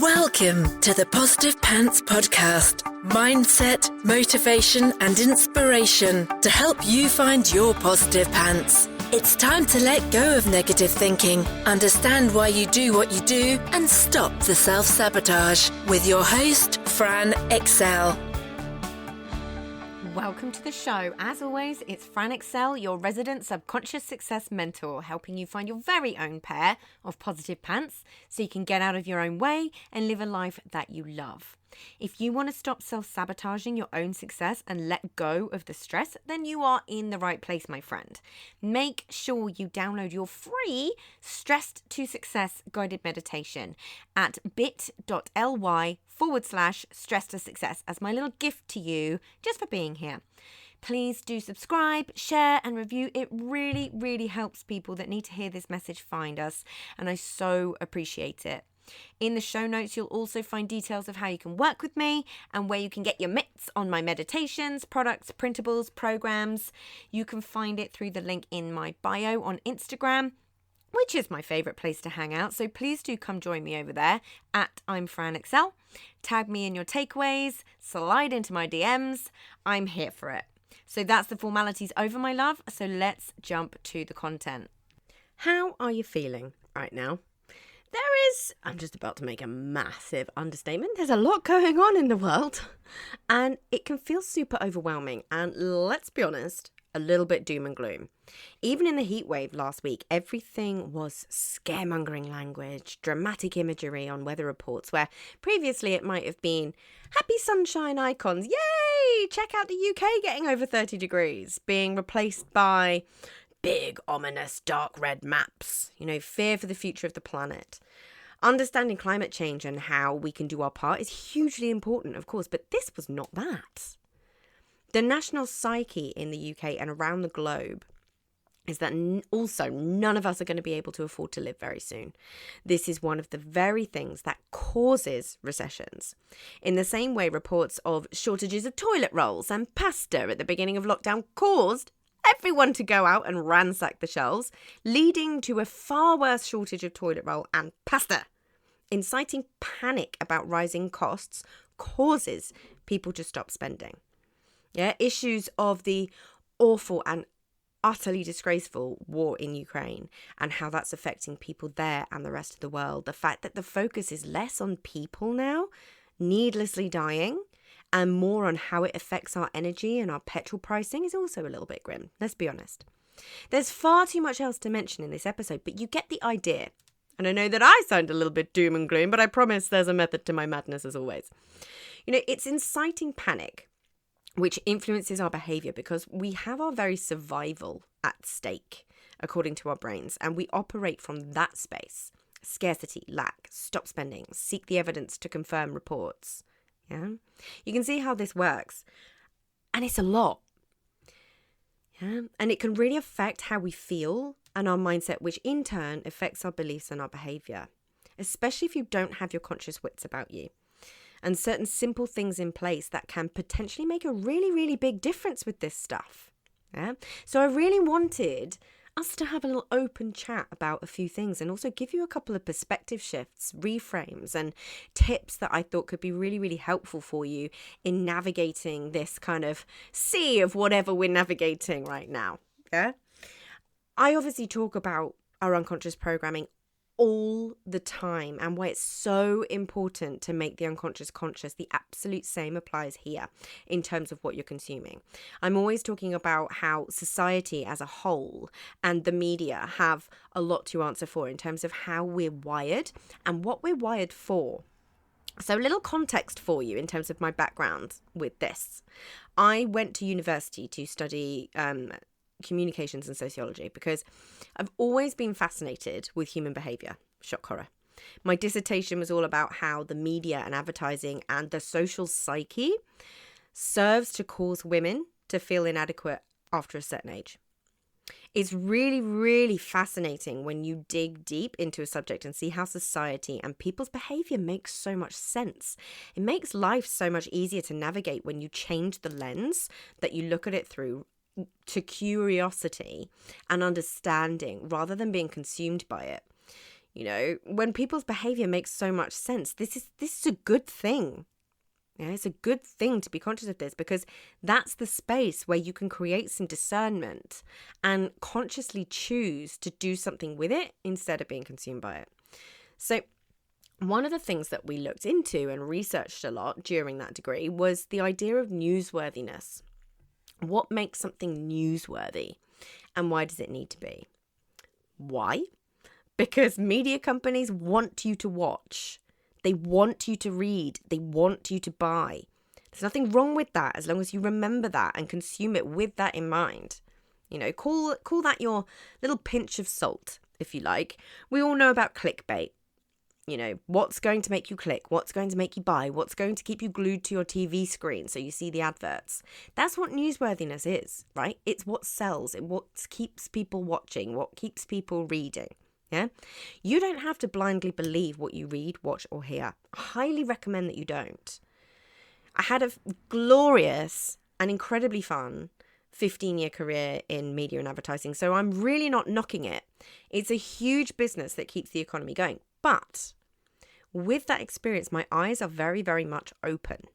Welcome to the Positive Pants Podcast. Mindset, motivation and inspiration to help you find your positive pants. It's time to let go of negative thinking, understand why you do what you do and stop the self-sabotage with your host, Fran Excel. Welcome to the show. As always, it's Fran Excel, your resident subconscious success mentor, helping you find your very own pair of positive pants so you can get out of your own way and live a life that you love. If you want to stop self-sabotaging your own success and let go of the stress, then you are in the right place, my friend. Make sure you download your free Stressed to Success guided meditation at bit.ly/stress to success as my little gift to you just for being here. Please do subscribe, share and review. It really, really helps people that need to hear this message find us, and I so appreciate it. In the show notes, you'll also find details of how you can work with me and where you can get your mitts on my meditations, products, printables, programs. You can find it through the link in my bio on Instagram, which is my favorite place to hang out. So please do come join me over there at I'm Fran Excel. Tag me in your takeaways, slide into my DMs. I'm here for it. So that's the formalities over, my love. So let's jump to the content. How are you feeling right now? I'm just about to make a massive understatement. There's a lot going on in the world and it can feel super overwhelming and, let's be honest, a little bit doom and gloom. Even in the heatwave last week, everything was scaremongering language, dramatic imagery on weather reports where previously it might have been happy sunshine icons, yay, check out the UK getting over 30 degrees, being replaced by big, ominous, dark red maps, fear for the future of the planet. Understanding climate change and how we can do our part is hugely important, of course, but this was not that. The national psyche in the UK and around the globe is that also none of us are going to be able to afford to live very soon. This is one of the very things that causes recessions. In the same way, reports of shortages of toilet rolls and pasta at the beginning of lockdown caused everyone to go out and ransack the shelves, leading to a far worse shortage of toilet roll and pasta. Inciting panic about rising costs causes people to stop spending. Issues of the awful and utterly disgraceful war in Ukraine and how that's affecting people there and the rest of the world. The fact that the focus is less on people now, needlessly dying, and more on how it affects our energy and our petrol pricing is also a little bit grim, let's be honest. There's far too much else to mention in this episode, but you get the idea. And I know that I sound a little bit doom and gloom, but I promise there's a method to my madness as always. It's inciting panic, which influences our behaviour because we have our very survival at stake, according to our brains, and we operate from that space. Scarcity, lack, stop spending, seek the evidence to confirm reports. Yeah, you can see how this works, and it's a lot. Yeah, and it can really affect how we feel and our mindset, which in turn affects our beliefs and our behavior, especially if you don't have your conscious wits about you and certain simple things in place that can potentially make a really, really big difference with this stuff. Yeah, so I really wanted us to have a little open chat about a few things and also give you a couple of perspective shifts, reframes and tips that I thought could be really, really helpful for you in navigating this kind of sea of whatever we're navigating right now. Yeah. I obviously talk about our unconscious programming all the time and why it's so important to make the unconscious conscious. The absolute same applies here in terms of what you're consuming. I'm always talking about how society as a whole and the media have a lot to answer for in terms of how we're wired and what we're wired for. So a little context for you in terms of my background with this. I went to university to study communications and sociology because I've always been fascinated with human behaviour. Shock horror. My dissertation was all about how the media and advertising and the social psyche serves to cause women to feel inadequate after a certain age. It's really, really fascinating when you dig deep into a subject and see how society and people's behaviour makes so much sense. It makes life so much easier to navigate when you change the lens that you look at it through to curiosity and understanding rather than being consumed by it. When people's behavior makes so much sense, this is a good thing. Yeah, it's a good thing to be conscious of this, because that's the space where you can create some discernment and consciously choose to do something with it instead of being consumed by it. So one of the things that we looked into and researched a lot during that degree was the idea of newsworthiness. What makes something newsworthy, and why does it need to be? Why? Because media companies want you to watch. They want you to read. They want you to buy. There's nothing wrong with that as long as you remember that and consume it with that in mind. Call that your little pinch of salt, if you like. We all know about clickbait. What's going to make you click? What's going to make you buy? What's going to keep you glued to your TV screen so you see the adverts? That's what newsworthiness is, right? It's what sells. It's what keeps people watching, what keeps people reading. Yeah? You don't have to blindly believe what you read, watch, or hear. I highly recommend that you don't. I had a glorious and incredibly fun 15-year career in media and advertising, so I'm really not knocking it. It's a huge business that keeps the economy going. But with that experience, my eyes are very, very much open.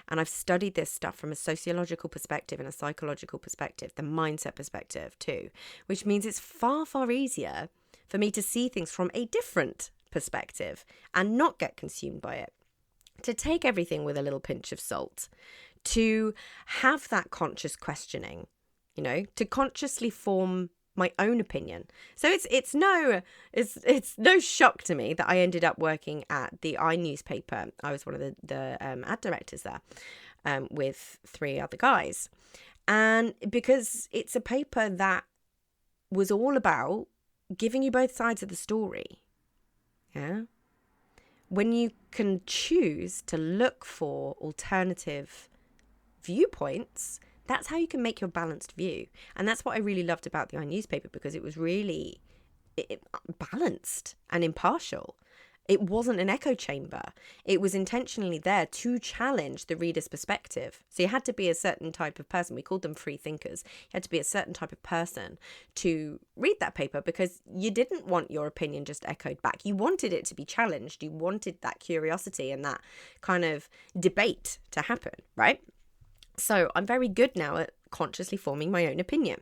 And I've studied this stuff from a sociological perspective and a psychological perspective, the mindset perspective too, which means it's far, far easier for me to see things from a different perspective and not get consumed by it. To take everything with a little pinch of salt, to have that conscious questioning, to consciously form my own opinion. So it's no shock to me that I ended up working at the newspaper. I was one of the ad directors there, with 3 other guys, and because it's a paper that was all about giving you both sides of the story. Yeah, when you can choose to look for alternative viewpoints, that's how you can make your balanced view. And that's what I really loved about the newspaper, because it was really balanced and impartial. It wasn't an echo chamber. It was intentionally there to challenge the reader's perspective. So you had to be a certain type of person. We called them free thinkers. You had to be a certain type of person to read that paper, because you didn't want your opinion just echoed back. You wanted it to be challenged. You wanted that curiosity and that kind of debate to happen, right? So I'm very good now at consciously forming my own opinion,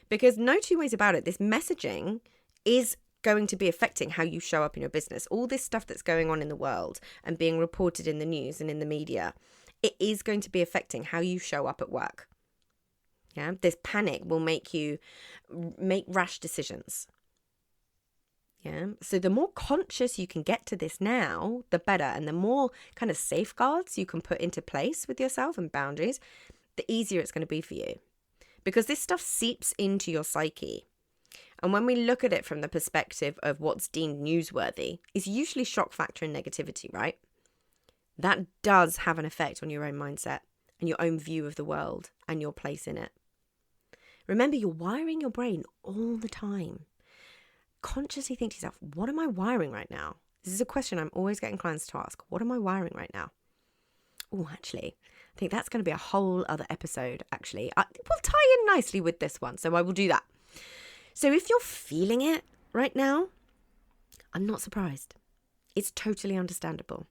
because no two ways about it, this messaging is going to be affecting how you show up in your business. All this stuff that's going on in the world and being reported in the news and in the media, it is going to be affecting how you show up at work. Yeah, this panic will make you make rash decisions. Yeah, so the more conscious you can get to this now, the better. And the more kind of safeguards you can put into place with yourself and boundaries, the easier it's going to be for you. Because this stuff seeps into your psyche. And when we look at it from the perspective of what's deemed newsworthy, it's usually shock factor and negativity, right? That does have an effect on your own mindset and your own view of the world and your place in it. Remember, you're wiring your brain all the time. Consciously think to yourself, what am I wiring right now? This is a question I'm always getting clients to ask. What am I wiring right now? Oh, actually, I think that's going to be a whole other episode, actually. We'll tie in nicely with this one, so I will do that. So if you're feeling it right now, I'm not surprised. It's totally understandable.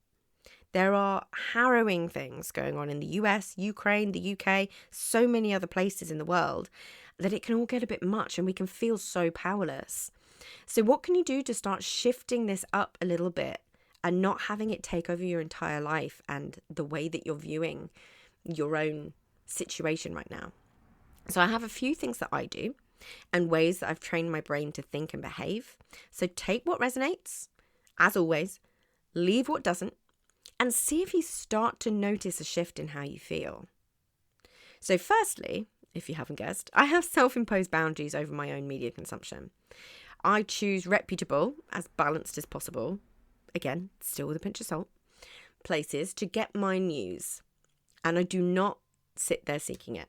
There are harrowing things going on in the US, Ukraine, the UK, so many other places in the world that it can all get a bit much and we can feel so powerless. So what can you do to start shifting this up a little bit and not having it take over your entire life and the way that you're viewing your own situation right now? So I have a few things that I do and ways that I've trained my brain to think and behave. So take what resonates, as always, leave what doesn't, and see if you start to notice a shift in how you feel. So firstly, if you haven't guessed, I have self-imposed boundaries over my own media consumption. I choose reputable, as balanced as possible, again, still with a pinch of salt, places to get my news. And I do not sit there seeking it.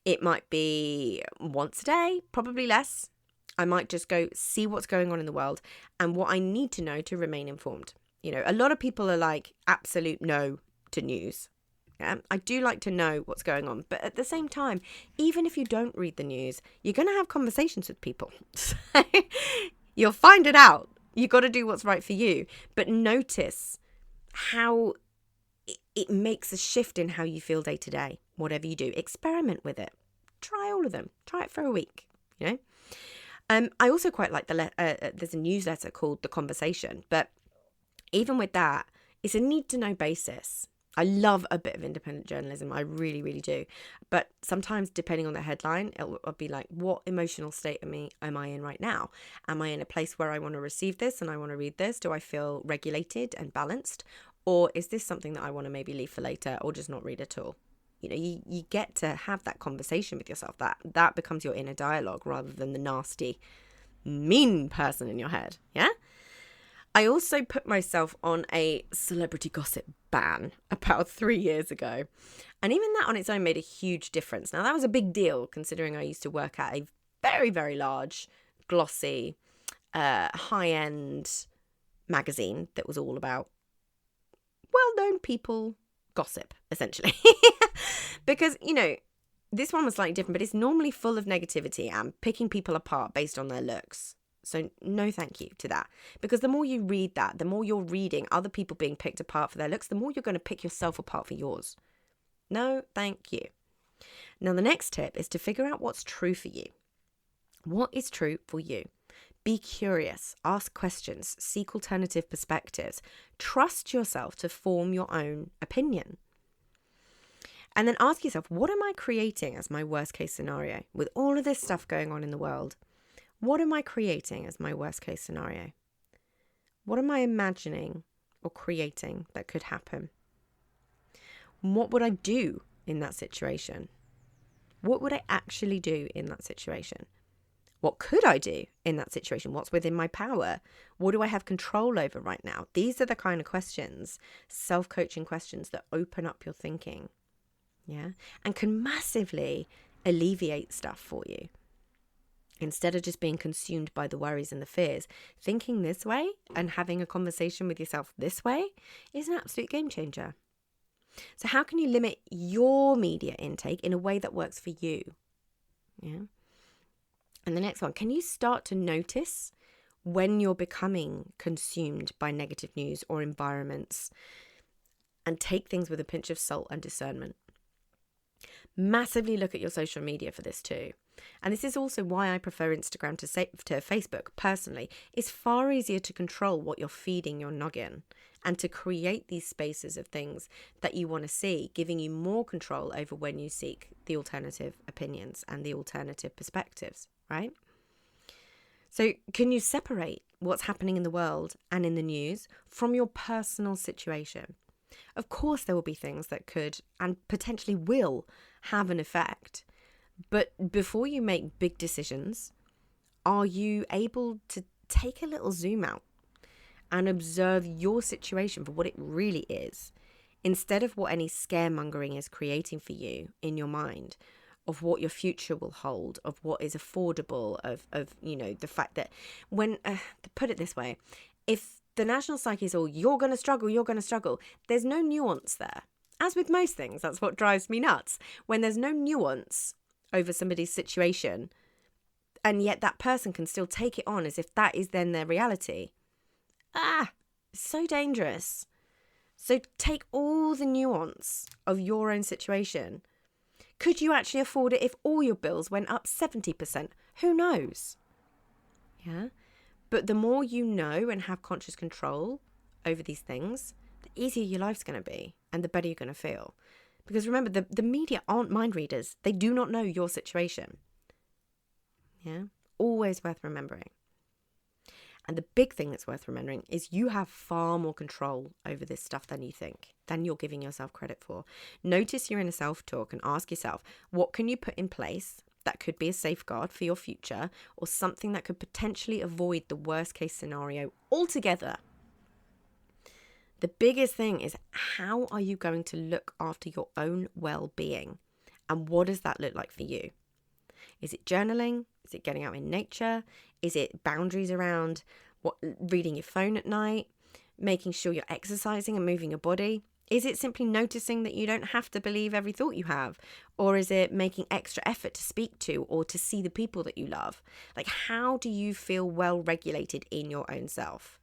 It might be once a day, probably less. I might just go see what's going on in the world and what I need to know to remain informed. You know, a lot of people are like absolute no to news. Yeah, I do like to know what's going on. But at the same time, even if you don't read the news, you're going to have conversations with people. You'll find it out. You got to do what's right for you. But notice how it makes a shift in how you feel day to day. Whatever you do, experiment with it. Try all of them. Try it for a week, you know. I also quite like there's a newsletter called The Conversation, but even with that, it's a need to know basis. I love a bit of independent journalism. I really, really do. But sometimes, depending on the headline, it'll be like, what emotional state am I in right now? Am I in a place where I want to receive this and I want to read this? Do I feel regulated and balanced? Or is this something that I want to maybe leave for later or just not read at all? You know, you get to have that conversation with yourself. That becomes your inner dialogue rather than the nasty, mean person in your head. Yeah? I also put myself on a celebrity gossip ban about 3 years ago. And even that on its own made a huge difference. Now, that was a big deal considering I used to work at a very, very large, glossy, high-end magazine that was all about well-known people gossip, essentially. Because, you know, this one was slightly different, but it's normally full of negativity and picking people apart based on their looks. So no thank you to that. Because the more you read that, the more you're reading other people being picked apart for their looks, the more you're going to pick yourself apart for yours. No thank you. Now, the next tip is to figure out what's true for you. What is true for you? Be curious, ask questions, seek alternative perspectives. Trust yourself to form your own opinion. And then ask yourself, what am I creating as my worst case scenario? With all of this stuff going on in the world, what am I creating as my worst case scenario? What am I imagining or creating that could happen? What would I do in that situation? What would I actually do in that situation? What could I do in that situation? What's within my power? What do I have control over right now? These are the kind of questions, self-coaching questions that open up your thinking, yeah, and can massively alleviate stuff for you. Instead of just being consumed by the worries and the fears, thinking this way and having a conversation with yourself this way is an absolute game changer. So how can you limit your media intake in a way that works for you? Yeah. And the next one, can you start to notice when you're becoming consumed by negative news or environments and take things with a pinch of salt and discernment? Massively look at your social media for this too. And this is also why I prefer Instagram to Facebook personally. It's far easier to control what you're feeding your noggin and to create these spaces of things that you want to see, giving you more control over when you seek the alternative opinions and the alternative perspectives, right? So can you separate what's happening in the world and in the news from your personal situation? Of course, there will be things that could and potentially will have an effect. But before you make big decisions, are you able to take a little zoom out and observe your situation for what it really is, instead of what any scaremongering is creating for you in your mind, of what your future will hold, of what is affordable, of you know, the fact that when, put it this way, if the national psyche is all, you're going to struggle, there's no nuance there. As with most things, that's what drives me nuts. When there's no nuance over somebody's situation, and yet that person can still take it on as if that is then their reality. So dangerous. So take all the nuance of your own situation. Could you actually afford it if all your bills went up 70%? Who knows? Yeah. But the more you know and have conscious control over these things, the easier your life's going to be and the better you're going to feel. Because remember, the media aren't mind readers. They do not know your situation. Yeah, always worth remembering. And the big thing that's worth remembering is you have far more control over this stuff than you think, than you're giving yourself credit for. Notice your inner self-talk and ask yourself, what can you put in place that could be a safeguard for your future, or something that could potentially avoid the worst case scenario altogether? The biggest thing is, how are you going to look after your own well-being? And what does that look like for you? Is it journaling? Is it getting out in nature? Is it boundaries around reading your phone at night? Making sure you're exercising and moving your body? Is it simply noticing that you don't have to believe every thought you have? Or is it making extra effort to speak to or to see the people that you love? Like, how do you feel well regulated in your own self?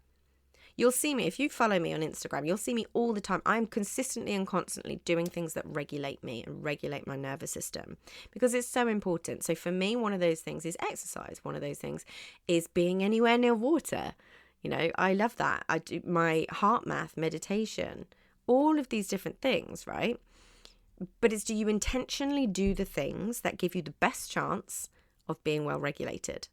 You'll see me, if you follow me on Instagram, you'll see me all the time. I'm consistently and constantly doing things that regulate me and regulate my nervous system because it's so important. So for me, one of those things is exercise. One of those things is being anywhere near water. You know, I love that. I do my heart math, meditation, all of these different things, right? But it's, do you intentionally do the things that give you the best chance of being well regulated?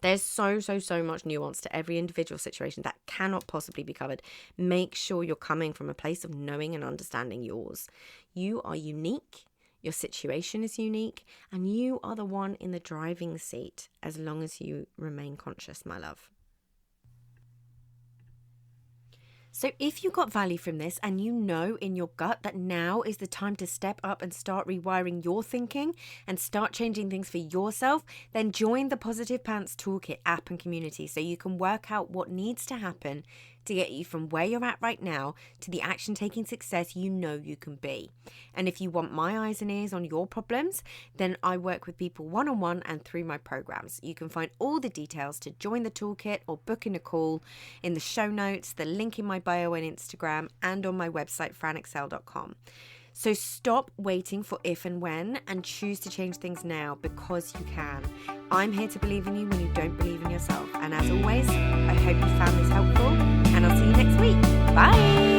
There's so much nuance to every individual situation that cannot possibly be covered. Make sure you're coming from a place of knowing and understanding yours. You are unique. Your situation is unique. And you are the one in the driving seat as long as you remain conscious, my love. So if you got value from this and you know in your gut that now is the time to step up and start rewiring your thinking and start changing things for yourself, then join the Positive Pants Toolkit app and community so you can work out what needs to happen to get you from where you're at right now to the action-taking success you know you can be. And if you want my eyes and ears on your problems, then I work with people one-on-one and through my programs. You can find all the details to join the toolkit or book in a call in the show notes, the link in my bio on Instagram, and on my website, franexcel.com. So stop waiting for if and when and choose to change things now because you can. I'm here to believe in you when you don't believe in yourself. And as always, I hope you found this helpful and I'll see you next week. Bye.